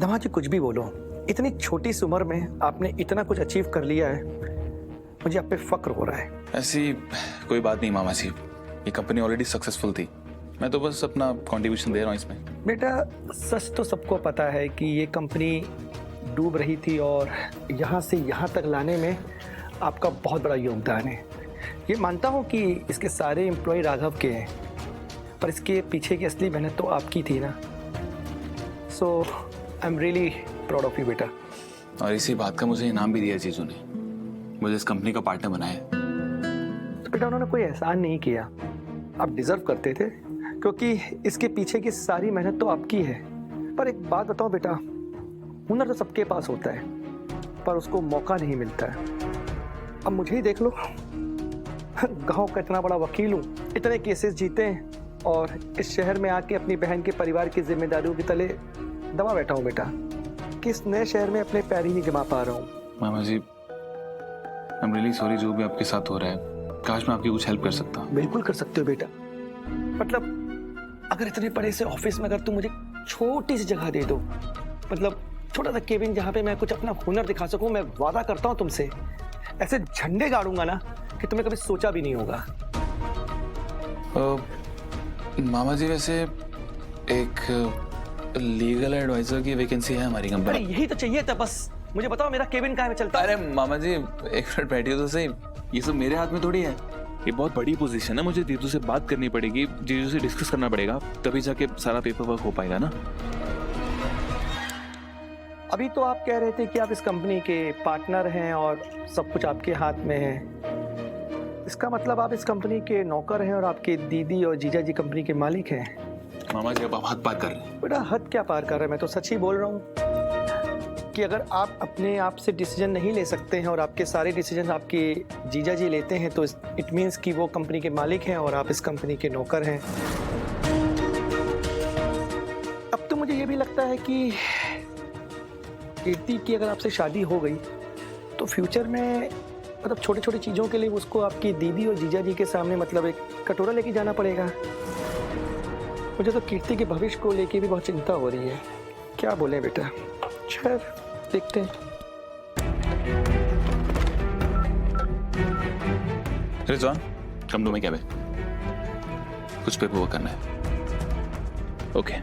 दमा जी कुछ भी बोलो, इतनी छोटी सी उम्र में आपने इतना कुछ अचीव कर लिया है, मुझे आप पे फक्र हो रहा है। ऐसी कोई बात नहीं मामा जी, ये कंपनी ऑलरेडी सक्सेसफुल थी, मैं तो बस अपना कंट्रीब्यूशन दे रहा हूँ इसमें। बेटा सच तो सबको पता है कि ये कंपनी डूब रही थी और यहाँ से यहाँ तक लाने में आपका बहुत बड़ा योगदान है। ये मानता हूँ कि इसके सारे एम्प्लॉय राघव के हैं, पर इसके पीछे की असली मेहनत तो आपकी थी ना। So I am really proud of you बेटा। और इसी बात का मुझे इनाम भी दिया जीजू ने, मुझे इस कंपनी का पार्टनर बनाया। तो बेटा उन्होंने कोई एहसान नहीं किया, आप डिजर्व करते थे, क्योंकि इसके पीछे की सारी मेहनत तो आपकी है। पर एक बात बताओ बेटा, हुनर तो सबके पास होता है, पर उसको मौका नहीं मिलता है। अब मुझे ही देख लो, गांव का इतना बड़ा वकील हूँ, इतने केसेस जीते हैं और इस शहर में आके अपनी बहन के परिवार की जिम्मेदारियों के तले दबा बैठा हूँ बेटा। किस नए शहर में अपने पैर ही नहीं जमा पा रहा हूँ। मामा जी आई एम रियली सॉरी जो भी आपके साथ हो रहा है, काश मैं आपकी कुछ हेल्प कर सकता हूँ। बिल्कुल कर सकते हो बेटा। मतलब अगर इतने बड़े से ऑफिस में अगर तुम मुझे छोटी सी जगह दे दो, मतलब छोटा सा केबिन जहाँ पे मैं कुछ अपना हुनर दिखा सकूं, मैं वादा करता हूँ तुमसे ऐसे झंडे गाड़ूंगा ना कि तुमने कभी सोचा भी नहीं होगा। मामा जी वैसे एक लीगल एडवाइजर की वैकेंसी है हमारी कंपनी। अरे यही तो चाहिए था बस। मुझे बताओ मेरा केबिन कहाँ में चलता है? अरे मामा जी एक मिनट बैठिए तो सही, ये सब मेरे हाथ में थोड़ी है, ये बहुत बड़ी पोजीशन है, मुझे जीजू से बात करनी पड़ेगी, जीजू से डिस्कस करना पड़ेगा, तभी जाके सारा पेपर वर्क हो पाएगा ना। अभी तो आप कह रहे थे कि आप इस कंपनी के पार्टनर हैं और सब कुछ आपके हाथ में है। इसका मतलब आप इस कंपनी के नौकर हैं और आपके दीदी और जीजा जी कंपनी के मालिक हैं। मामा जी अब आप हद पार कर रहे हैं। बेटा हद क्या पार कर रहे हैं, मैं तो सच ही बोल रहा हूँ कि अगर आप अपने आप से डिसीजन नहीं ले सकते हैं और आपके सारे डिसीजन आपके जीजा जी लेते हैं, तो इट मीन्स कि वो कंपनी के मालिक हैं और आप इस कंपनी के नौकर हैं। अब तो मुझे ये भी लगता है कि कीर्ति की अगर आपसे शादी हो गई तो फ्यूचर में मतलब छोटी छोटी चीज़ों के लिए उसको आपकी दीदी और जीजा जी के सामने मतलब एक कटोरा लेके जाना पड़ेगा। मुझे तो कीर्ति के भविष्य को लेके भी बहुत चिंता हो रही है। क्या बोले बेटा, खैर देखते हैं। Rizwan come to my cabin, कुछ पेपर वर्क करना है। ओके